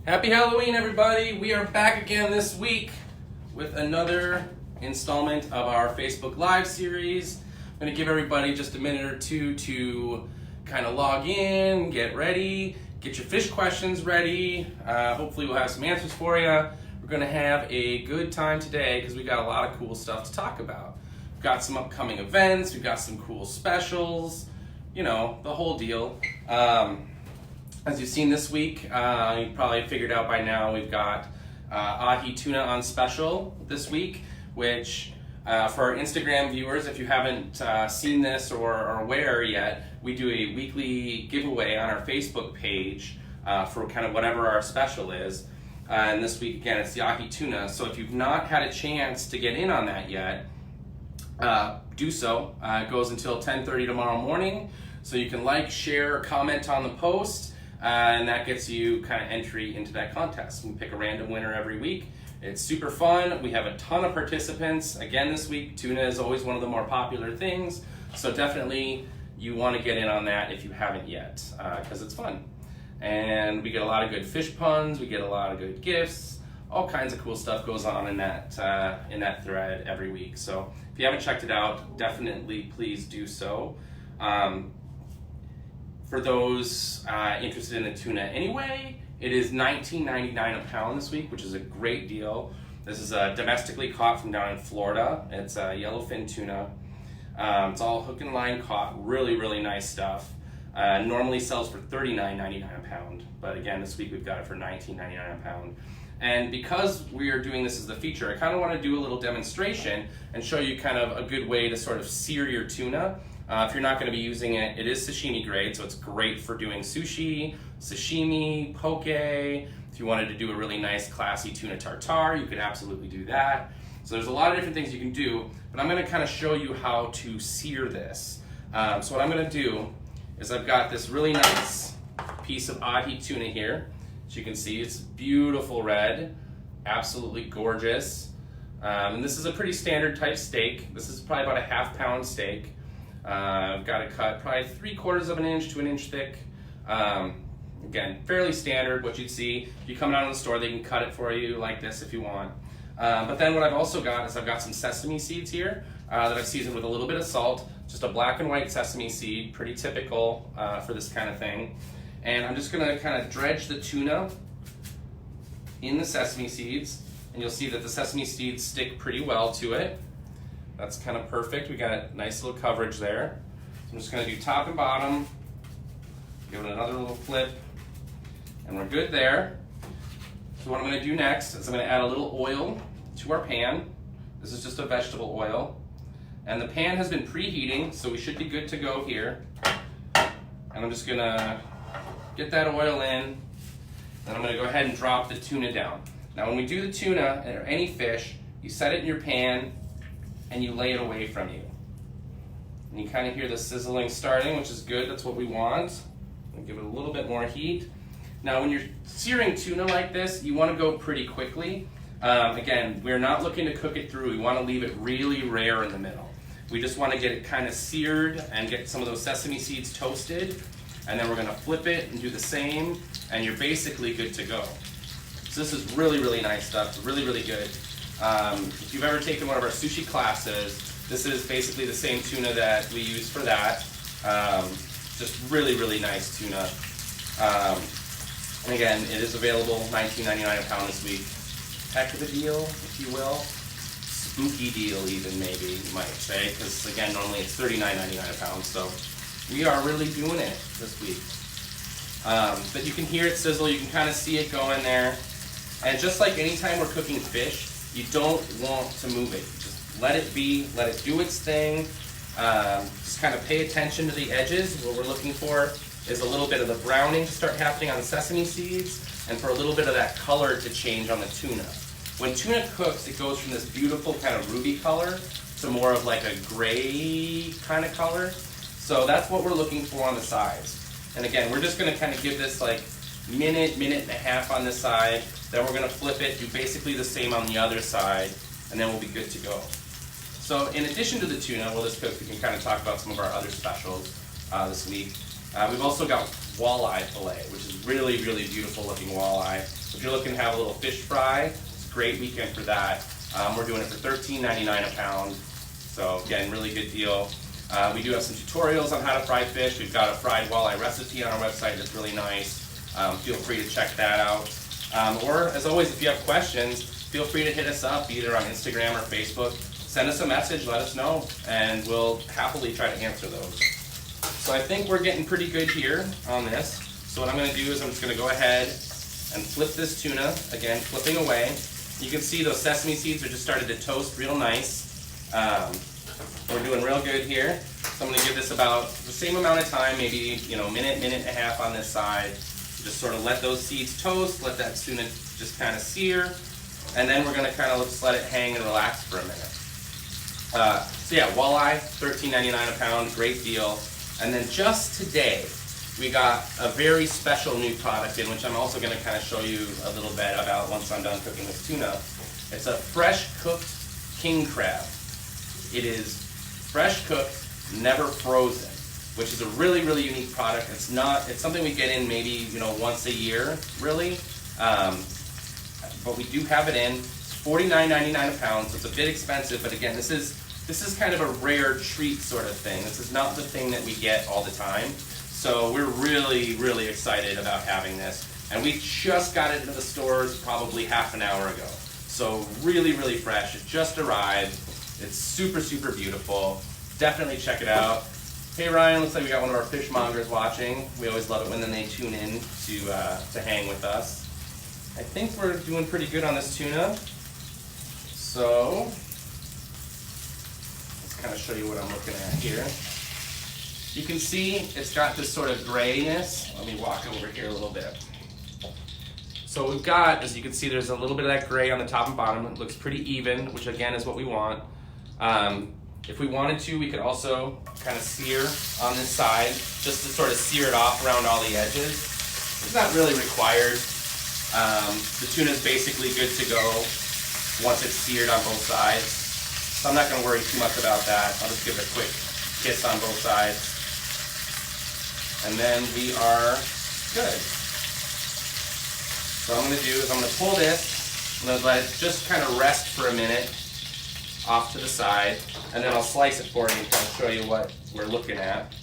Happy Halloween, everybody! We are back again this week with another installment of our Facebook Live series. I'm going to give everybody just a minute or two to kind of log in, get ready, get your fish questions ready. Hopefully we'll have some answers for you. We're going to have a good time today because we got a lot of cool stuff to talk about. We've got some upcoming events, we've got some cool specials, you know, the whole deal. As you've seen this week, you probably figured out by now, we've got ahi tuna on special this week, which for our Instagram viewers, if you haven't seen this or are aware yet, we do a weekly giveaway on our Facebook page for kind of whatever our special is. And this week, again, it's the ahi tuna. So if you've not had a chance to get in on that yet, do so. It goes until 10:30 tomorrow morning. So you can like, share, or comment on the post. And that gets you kind of entry into that contest. We pick a random winner every week. It's super fun. We have a ton of participants. Again, this week, tuna is always one of the more popular things. So definitely you want to get in on that if you haven't yet, because it's fun. And we get a lot of good fish puns. We get a lot of good gifts. All kinds of cool stuff goes on in that thread every week. So if you haven't checked it out, definitely please do so. For those interested in the tuna anyway, it is $19.99 a pound this week, which is a great deal. This is domestically caught from down in Florida. It's yellowfin tuna. It's all hook and line caught, really, really nice stuff. Normally sells for $39.99 a pound, but again, this week we've got it for $19.99 a pound. And because we are doing this as the feature, I kind of want to do a little demonstration and show you kind of a good way to sort of sear your tuna. If you're not going to be using it, it is sashimi grade, so it's great for doing sushi, sashimi, poke. If you wanted to do a really nice classy tuna tartare, you could absolutely do that. So there's a lot of different things you can do, but I'm going to kind of show you how to sear this. So what I'm going to do is I've got this really nice piece of ahi tuna here. As you can see, it's beautiful red, absolutely gorgeous. And this is a pretty standard type steak. This is probably about a half-pound steak. I've got it cut probably 3/4 of an inch to an inch thick. Again, fairly standard what you'd see. If you come down to the store, they can cut it for you like this if you want. But then what I've also got is I've got some sesame seeds here that I've seasoned with a little bit of salt, just a black and white sesame seed, pretty typical for this kind of thing. And I'm just gonna kind of dredge the tuna in the sesame seeds, and you'll see that the sesame seeds stick pretty well to it. That's kind of perfect. We got a nice little coverage there. So I'm just going to do top and bottom, give it another little flip, and we're good there. So what I'm going to do next is I'm going to add a little oil to our pan. This is just a vegetable oil. And the pan has been preheating, so we should be good to go here. And I'm just going to get that oil in, and I'm going to go ahead and drop the tuna down. Now when we do the tuna, or any fish, you set it in your pan, and you lay it away from you. And you kind of hear the sizzling starting, which is good, that's what we want. I'll give it a little bit more heat. Now when you're searing tuna like this, you want to go pretty quickly. Again, we're not looking to cook it through, we want to leave it really rare in the middle. We just want to get it kind of seared and get some of those sesame seeds toasted, and then we're going to flip it and do the same, and you're basically good to go. So this is really, really nice stuff, really, really good. If you've ever taken one of our sushi classes, this is basically the same tuna that we use for that. Just really, really nice tuna. And again, it is available $19.99 a pound this week. Heck of a deal, if you will. Spooky deal even, maybe, you might say, because again, normally it's $39.99 a pound, so we are really doing it this week. But you can hear it sizzle, you can kind of see it going there. And just like anytime we're cooking fish, you don't want to move it. Just let it be, let it do its thing. Just kind of pay attention to the edges. What we're looking for is a little bit of the browning to start happening on the sesame seeds, and for a little bit of that color to change on the tuna. When tuna cooks, it goes from this beautiful kind of ruby color to more of like a gray kind of color. So that's what we're looking for on the sides. And again, we're just gonna kind of give this like minute and a half on this side. Then we're going to flip it, do basically the same on the other side, and then we'll be good to go. So in addition to the tuna, well, this cook, we can kind of talk about some of our other specials this week. We've also got walleye fillet, which is really, really beautiful looking walleye. If you're looking to have a little fish fry, it's a great weekend for that. We're doing it for $13.99 a pound. So again, really good deal. We do have some tutorials on how to fry fish. We've got a fried walleye recipe on our website that's really nice. Feel free to check that out. Or as always, if you have questions, feel free to hit us up either on Instagram or Facebook. Send us a message, let us know, and we'll happily try to answer those. So I think we're getting pretty good here on this. So what I'm going to do is I'm just going to go ahead and flip this tuna, again, flipping away. You can see those sesame seeds are just started to toast real nice. We're doing real good here. So I'm going to give this about the same amount of time, maybe minute and a half on this side. Just sort of let those seeds toast, let that tuna just kind of sear, and then we're going to kind of just let it hang and relax for a minute. So yeah, walleye, $13.99 a pound, great deal. And then just today, we got a very special new product in, which I'm also going to kind of show you a little bit about once I'm done cooking this tuna. It's a fresh cooked king crab. It is fresh cooked, never frozen, which is a really, really unique product. It's something we get in maybe once a year, really. But we do have it in. It's $49.99 a pound, so it's a bit expensive. But again, this is kind of a rare treat sort of thing. This is not the thing that we get all the time. So we're really, really excited about having this. And we just got it into the stores probably half an hour ago. So really, really fresh. It just arrived. It's super, super beautiful. Definitely check it out. Hey Ryan, looks like we got one of our fishmongers watching. We always love it when they tune in to hang with us. I think we're doing pretty good on this tuna. So let's kind of show you what I'm looking at here. You can see it's got this sort of grayness. Let me walk over here a little bit. So we've got, as you can see, there's a little bit of that gray on the top and bottom. It looks pretty even, which again is what we want. If we wanted to, we could also kind of sear on this side, just to sort of sear it off around all the edges. It's not really required. The tuna is basically good to go once it's seared on both sides. So I'm not going to worry too much about that. I'll just give it a quick kiss on both sides. And then we are good. So what I'm going to do is I'm going to pull this, I'm going to let it just kind of rest for a minute off to the side, and then I'll slice it for you and kind of show you what we're looking at.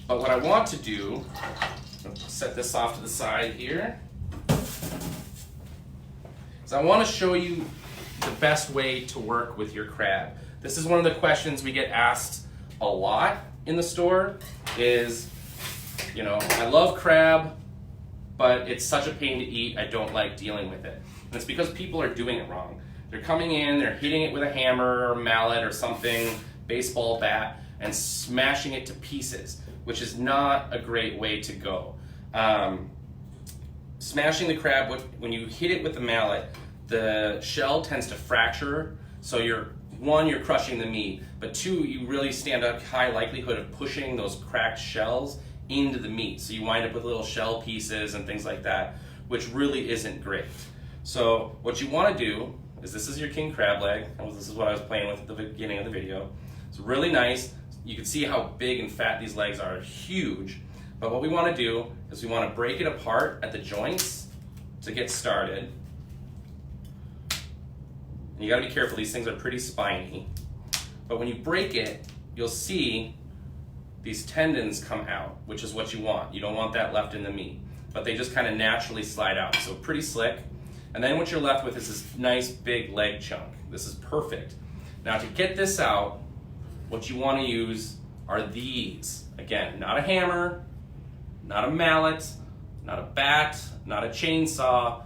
But what I want to do, I'll set this off to the side here, is I want to show you the best way to work with your crab. This is one of the questions we get asked a lot in the store is, I love crab, but it's such a pain to eat, I don't like dealing with it. And it's because people are doing it wrong. They're coming in, they're hitting it with a hammer or mallet or something, baseball bat, and smashing it to pieces, which is not a great way to go. Smashing the crab, when you hit it with the mallet, the shell tends to fracture, so you're crushing the meat, but two, you really stand a high likelihood of pushing those cracked shells into the meat. So you wind up with little shell pieces and things like that, which really isn't great. So what you want to do is, this is your king crab leg. This is what I was playing with at the beginning of the video. It's really nice. You can see how big and fat these legs are, huge. But what we want to do is we want to break it apart at the joints to get started. And you got to be careful, these things are pretty spiny. But when you break it, you'll see these tendons come out, which is what you want. You don't want that left in the meat, but they just kind of naturally slide out. So pretty slick. And then what you're left with is this nice big leg chunk. This is perfect. Now to get this out, what you want to use are these. Again, not a hammer, not a mallet, not a bat, not a chainsaw,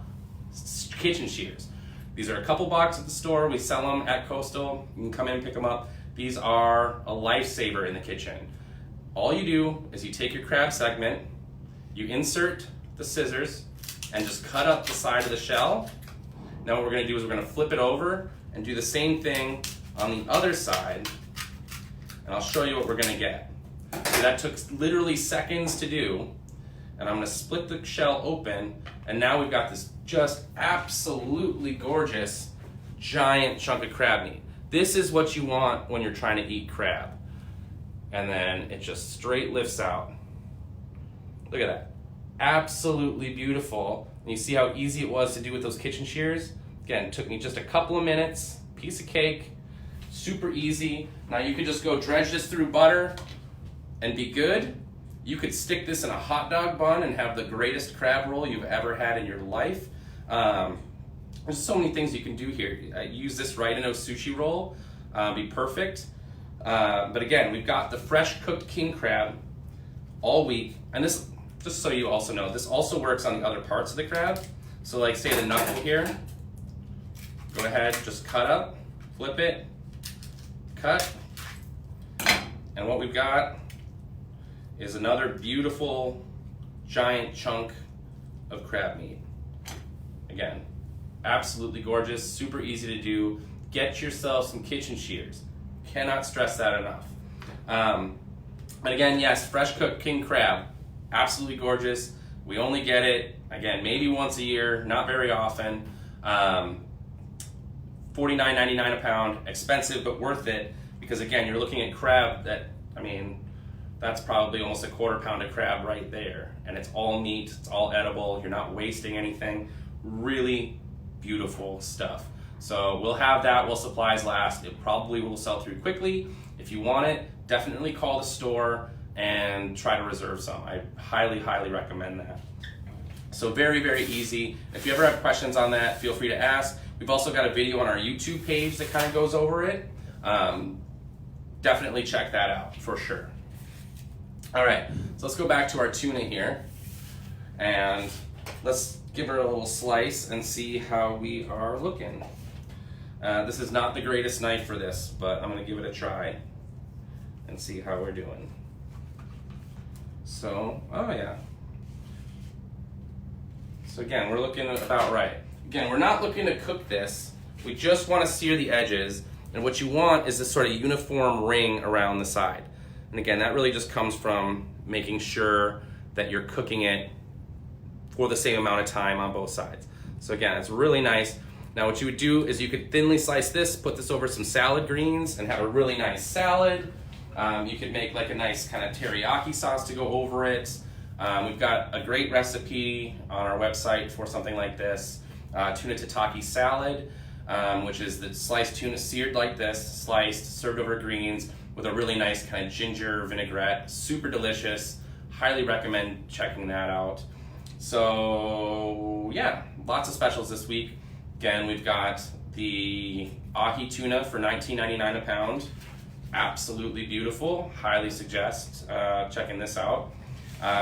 kitchen shears. These are a couple bucks at the store. We sell them at Coastal. You can come in and pick them up. These are a lifesaver in the kitchen. All you do is you take your crab segment, you insert the scissors, and just cut up the side of the shell. Now what we're going to do is we're going to flip it over and do the same thing on the other side, and I'll show you what we're going to get. So that took literally seconds to do, and I'm going to split the shell open, and now we've got this just absolutely gorgeous giant chunk of crab meat. This is what you want when you're trying to eat crab. And then it just straight lifts out. Look at that. Absolutely beautiful. And you see how easy it was to do with those kitchen shears? Again, it took me just a couple of minutes, piece of cake, super easy. Now you could just go dredge this through butter and be good. You could stick this in a hot dog bun and have the greatest crab roll you've ever had in your life. There's so many things you can do here. Use this right in a sushi roll, be perfect. But again, we've got the fresh cooked king crab all week. And this, just so you also know, this also works on the other parts of the crab. So like say the knuckle here, go ahead, just cut up, flip it, cut. And what we've got is another beautiful giant chunk of crab meat. Again, absolutely gorgeous, super easy to do. Get yourself some kitchen shears. Cannot stress that enough. And again, yes, fresh cooked king crab, absolutely gorgeous. We only get it, again, maybe once a year, not very often. $49.99 a pound, expensive but worth it, because again, you're looking at crab that, I mean, that's probably almost a quarter pound of crab right there. And it's all meat, it's all edible, you're not wasting anything. Really beautiful stuff. So we'll have that while supplies last. It probably will sell through quickly. If you want it, definitely call the store and try to reserve some. I highly, highly recommend that. So very, very easy. If you ever have questions on that, feel free to ask. We've also got a video on our YouTube page that kind of goes over it. Definitely check that out for sure. All right, so let's go back to our tuna here and let's give her a little slice and see how we are looking. This is not the greatest knife for this, but I'm gonna give it a try and see how we're doing. So, oh yeah. So again, we're looking about right. Again, we're not looking to cook this. We just want to sear the edges, and what you want is this sort of uniform ring around the side. And again, that really just comes from making sure that you're cooking it for the same amount of time on both sides. So again, it's really nice. Now what you would do is you could thinly slice this, put this over some salad greens and have a really nice salad. You could make like a nice kind of teriyaki sauce to go over it. We've got a great recipe on our website for something like this, tuna tataki salad, which is the sliced tuna seared like this, sliced, served over greens with a really nice kind of ginger vinaigrette. Super delicious. Highly recommend checking that out. So yeah, lots of specials this week. Again, we've got the ahi tuna for $19.99 a pound. Absolutely beautiful. Highly suggest checking this out.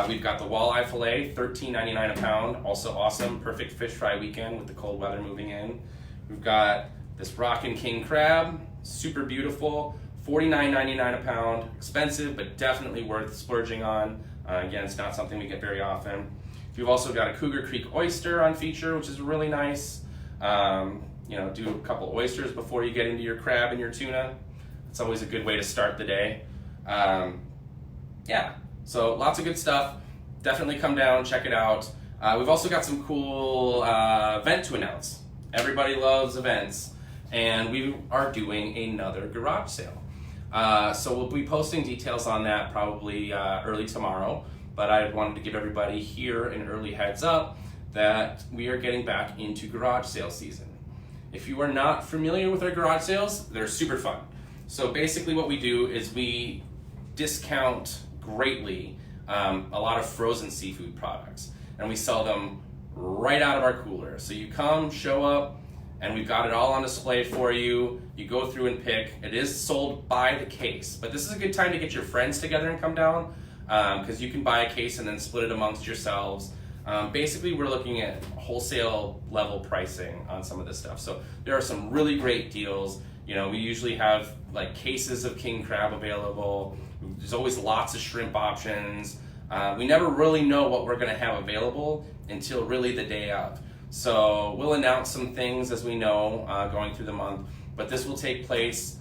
We've got the walleye fillet, $13.99 a pound. Also awesome. Perfect fish fry weekend with the cold weather moving in. We've got this rockin' king crab, super beautiful, $49.99 a pound. Expensive, but definitely worth splurging on. Again, it's not something we get very often. We've also got a Cougar Creek oyster on feature, which is really nice. Do a couple oysters before you get into your crab and your tuna. It's always a good way to start the day. Yeah, so lots of good stuff. Definitely come down, check it out. We've also got some cool event to announce. Everybody loves events, and we are doing another garage sale. So we'll be posting details on that probably early tomorrow, but I wanted to give everybody here an early heads up that we are getting back into garage sale season. If you are not familiar with our garage sales, they're super fun. So basically what we do is we discount greatly a lot of frozen seafood products, and we sell them right out of our cooler. So you come, show up, and we've got it all on display for you. You go through and pick. It is sold by the case, but this is a good time to get your friends together and come down, because you can buy a case and then split it amongst yourselves. Basically, we're looking at wholesale level pricing on some of this stuff. So there are some really great deals. You know, we usually have like cases of king crab available. There's always lots of shrimp options. We never really know what we're going to have available until really the day of. So we'll announce some things as we know going through the month, but this will take place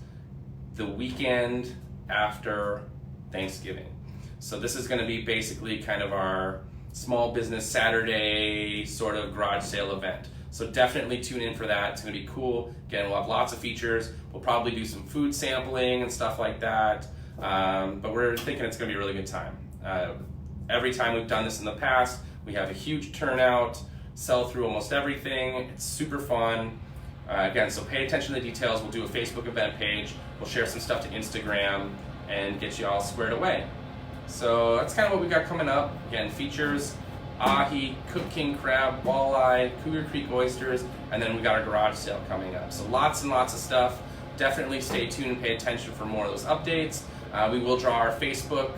the weekend after Thanksgiving. So this is going to be basically kind of our small business Saturday sort of garage sale event. So definitely tune in for that. It's going to be cool. Again, we'll have lots of features. We'll probably do some food sampling and stuff like that. But we're thinking it's going to be a really good time. every time we've done this in the past. We have a huge turnout, sell through almost everything. It's super fun. Again, so pay attention to the details. We'll do a Facebook event page. We'll share some stuff to Instagram and get you all squared away. So that's kind of what we got coming up. Again, features ahi, cooked king crab, walleye, Cougar Creek oysters, and then we got our garage sale coming up. So lots and lots of stuff. Definitely stay tuned and pay attention for more of those updates. We will draw our Facebook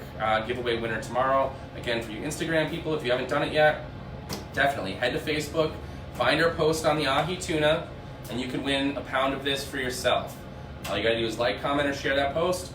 giveaway winner tomorrow. Again, for you Instagram people, if you haven't done it yet, definitely head to Facebook, find our post on the ahi tuna, and you can win a pound of this for yourself. All you gotta do is like, comment, or share that post,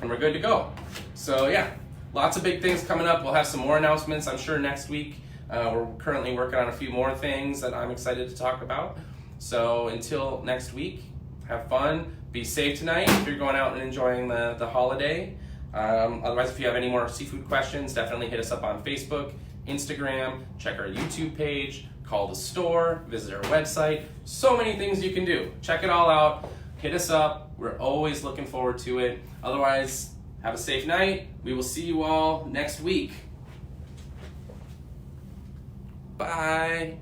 and we're good to go. So yeah, lots of big things coming up. We'll have some more announcements, I'm sure, next week. We're currently working on a few more things that I'm excited to talk about. So until next week, have fun, be safe tonight if you're going out and enjoying the holiday. Otherwise, if you have any more seafood questions, definitely hit us up on Facebook, Instagram, check our YouTube page, call the store, visit our website. So many things you can do. Check it all out, hit us up. We're always looking forward to it. Otherwise, have a safe night. We will see you all next week. Bye.